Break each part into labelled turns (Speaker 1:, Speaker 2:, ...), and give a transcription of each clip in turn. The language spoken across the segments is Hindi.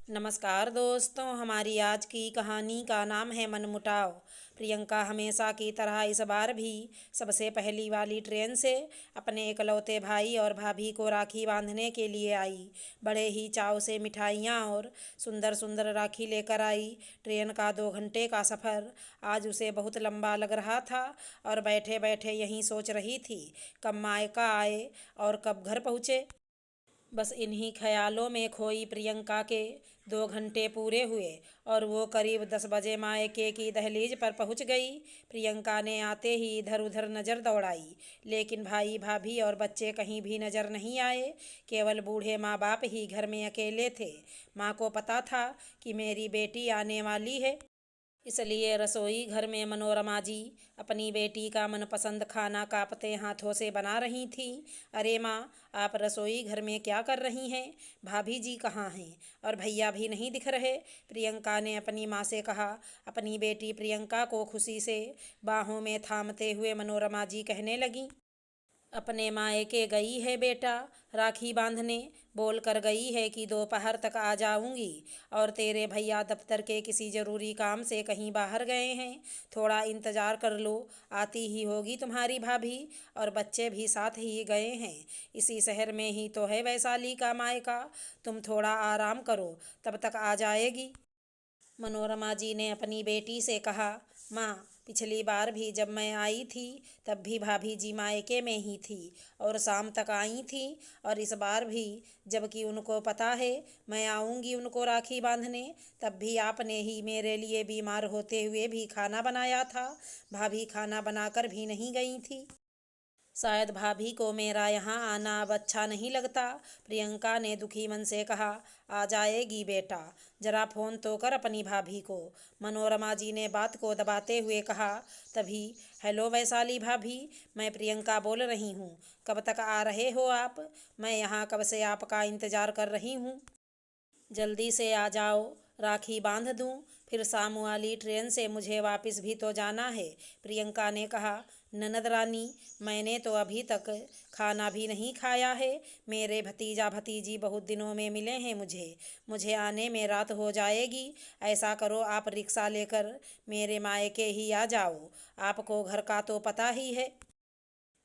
Speaker 1: नमस्कार दोस्तों, हमारी आज की कहानी का नाम है मनमुटाव। प्रियंका हमेशा की तरह इस बार भी सबसे पहली वाली ट्रेन से अपने इकलौते भाई और भाभी को राखी बांधने के लिए आई। बड़े ही चाव से मिठाइयाँ और सुंदर सुंदर राखी लेकर आई। ट्रेन का 2 घंटे का सफ़र आज उसे बहुत लंबा लग रहा था और बैठे बैठे यही सोच रही थी, कब मायका आए और कब घर पहुँचे। बस इन्हीं ख्यालों में खोई प्रियंका के 2 घंटे पूरे हुए और वो करीब 10 बजे मायके की दहलीज पर पहुंच गई। प्रियंका ने आते ही इधर उधर नज़र दौड़ाई, लेकिन भाई भाभी और बच्चे कहीं भी नज़र नहीं आए। केवल बूढ़े माँ बाप ही घर में अकेले थे। माँ को पता था कि मेरी बेटी आने वाली है, इसलिए रसोई घर में मनोरमा जी अपनी बेटी का मनपसंद खाना कांपते हाथों से बना रही थीं। अरे माँ, आप रसोई घर में क्या कर रही हैं? भाभी जी कहाँ हैं? और भैया भी नहीं दिख रहे, प्रियंका ने अपनी माँ से कहा। अपनी बेटी प्रियंका को खुशी से बाहों में थामते हुए मनोरमा जी कहने लगीं, अपने मायके गई है बेटा राखी बांधने, बोल कर गई है कि दोपहर तक आ जाऊंगी। और तेरे भैया दफ्तर के किसी ज़रूरी काम से कहीं बाहर गए हैं, थोड़ा इंतज़ार कर लो, आती ही होगी तुम्हारी भाभी। और बच्चे भी साथ ही गए हैं, इसी शहर में ही तो है वैशाली का मायका, तुम थोड़ा आराम करो, तब तक आ जाएगी। मनोरमा जी ने अपनी बेटी से कहा, माँ, पिछली बार भी जब मैं आई थी तब भी भाभी जी मायके में ही थी और शाम तक आई थी। और इस बार भी, जबकि उनको पता है मैं आऊँगी उनको राखी बांधने, तब भी आपने ही मेरे लिए बीमार होते हुए भी खाना बनाया था। भाभी खाना बनाकर भी नहीं गई थी। शायद भाभी को मेरा यहाँ आना अब अच्छा नहीं लगता, प्रियंका ने दुखी मन से कहा। आ जाएगी बेटा, जरा फ़ोन तो कर अपनी भाभी को, मनोरमा जी ने बात को दबाते हुए कहा। तभी, हेलो वैशाली भाभी, मैं प्रियंका बोल रही हूँ, कब तक आ रहे हो आप? मैं यहाँ कब से आपका इंतज़ार कर रही हूँ, जल्दी से आ जाओ, राखी बांध दूं, फिर शाम वाली ट्रेन से मुझे वापस भी तो जाना है, प्रियंका ने कहा। ननद रानी, मैंने तो अभी तक खाना भी नहीं खाया है, मेरे भतीजा भतीजी बहुत दिनों में मिले हैं मुझे मुझे आने में रात हो जाएगी। ऐसा करो, आप रिक्शा लेकर मेरे मायके ही आ जाओ, आपको घर का तो पता ही है,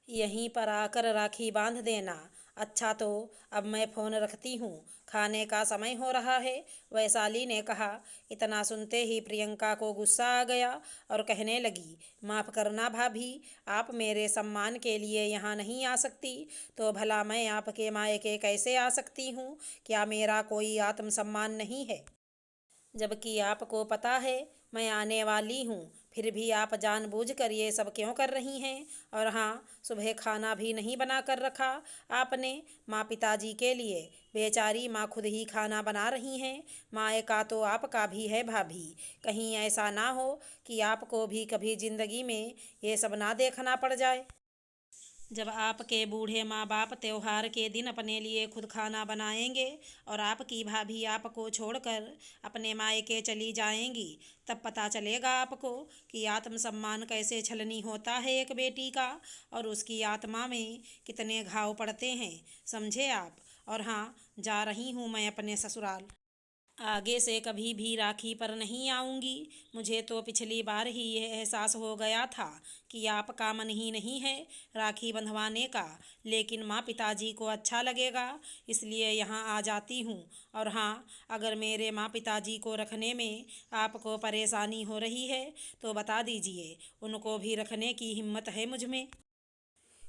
Speaker 1: यहीं पर आकर राखी बांध देना। अच्छा तो अब मैं फ़ोन रखती हूँ, खाने का समय हो रहा है, वैशाली ने कहा। इतना सुनते ही प्रियंका को गुस्सा आ गया और कहने लगी, माफ़ करना भाभी, आप मेरे सम्मान के लिए यहाँ नहीं आ सकती तो भला मैं आपके मायके कैसे आ सकती हूँ? क्या मेरा कोई आत्मसम्मान नहीं है? जबकि आपको पता है मैं आने वाली हूँ, फिर भी आप जानबूझकर ये सब क्यों कर रही हैं? और हाँ, सुबह खाना भी नहीं बना कर रखा आपने माँ पिताजी के लिए, बेचारी माँ खुद ही खाना बना रही हैं। मायका तो आपका भी है भाभी, कहीं ऐसा ना हो कि आपको भी कभी ज़िंदगी में ये सब ना देखना पड़ जाए, जब आपके बूढ़े माँ बाप त्योहार के दिन अपने लिए खुद खाना बनाएंगे और आपकी भाभी आपको छोड़कर अपने मायके चली जाएंगी, तब पता चलेगा आपको कि आत्मसम्मान कैसे छलनी होता है एक बेटी का, और उसकी आत्मा में कितने घाव पड़ते हैं, समझे आप? और हाँ, जा रही हूँ मैं अपने ससुराल, आगे से कभी भी राखी पर नहीं आऊँगी। मुझे तो पिछली बार ही यह एहसास हो गया था कि आपका मन ही नहीं है राखी बंधवाने का, लेकिन माँ पिताजी को अच्छा लगेगा इसलिए यहाँ आ जाती हूँ। और हाँ, अगर मेरे माँ पिताजी को रखने में आपको परेशानी हो रही है तो बता दीजिए, उनको भी रखने की हिम्मत है मुझ में,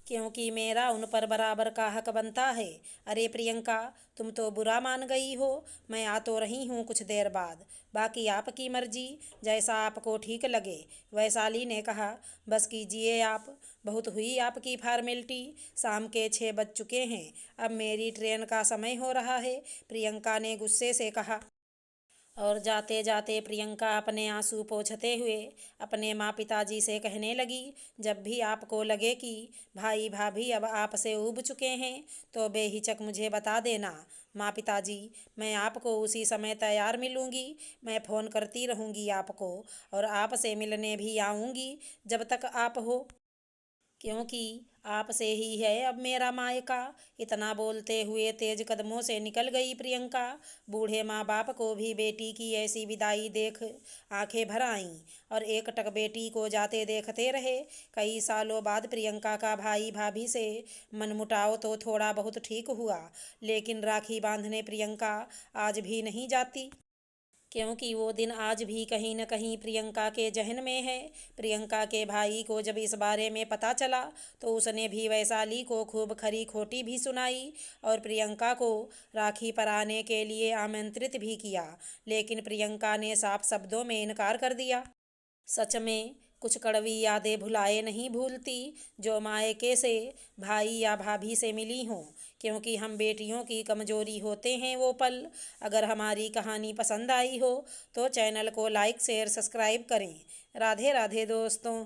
Speaker 1: क्योंकि मेरा उन पर बराबर का हक बनता है। अरे प्रियंका, तुम तो बुरा मान गई हो, मैं आ तो रही हूँ कुछ देर बाद, बाकी आपकी मर्जी, जैसा आपको ठीक लगे, वैशाली ने कहा। बस कीजिए आप, बहुत हुई आपकी फॉर्मेलिटी, शाम के 6 बज चुके हैं, अब मेरी ट्रेन का समय हो रहा है, प्रियंका ने गुस्से से कहा। और जाते जाते प्रियंका अपने आंसू पोंछते हुए अपने माँ पिताजी से कहने लगी, जब भी आपको लगे कि भाई भाभी अब आपसे ऊब चुके हैं तो बेहिचक मुझे बता देना माँ पिताजी, मैं आपको उसी समय तैयार मिलूँगी, मैं फ़ोन करती रहूँगी आपको और आपसे मिलने भी आऊँगी जब तक आप हो, क्योंकि आपसे ही है अब मेरा मायका। इतना बोलते हुए तेज कदमों से निकल गई प्रियंका। बूढ़े माँ बाप को भी बेटी की ऐसी विदाई देख आंखें भर आईं और एकटक बेटी को जाते देखते रहे। कई सालों बाद प्रियंका का भाई भाभी से मनमुटाव तो थोड़ा बहुत ठीक हुआ, लेकिन राखी बांधने प्रियंका आज भी नहीं जाती, क्योंकि वो दिन आज भी कहीं न कहीं प्रियंका के जहन में है। प्रियंका के भाई को जब इस बारे में पता चला तो उसने भी वैशाली को खूब खरी खोटी भी सुनाई और प्रियंका को राखी पर आने के लिए आमंत्रित भी किया, लेकिन प्रियंका ने साफ शब्दों में इनकार कर दिया। सच में कुछ कड़वी यादें भुलाए नहीं भूलती जो मायके से भाई या भाभी से मिली हों, क्योंकि हम बेटियों की कमजोरी होते हैं वो पल। अगर हमारी कहानी पसंद आई हो तो चैनल को लाइक शेयर सब्सक्राइब करें। राधे राधे दोस्तों।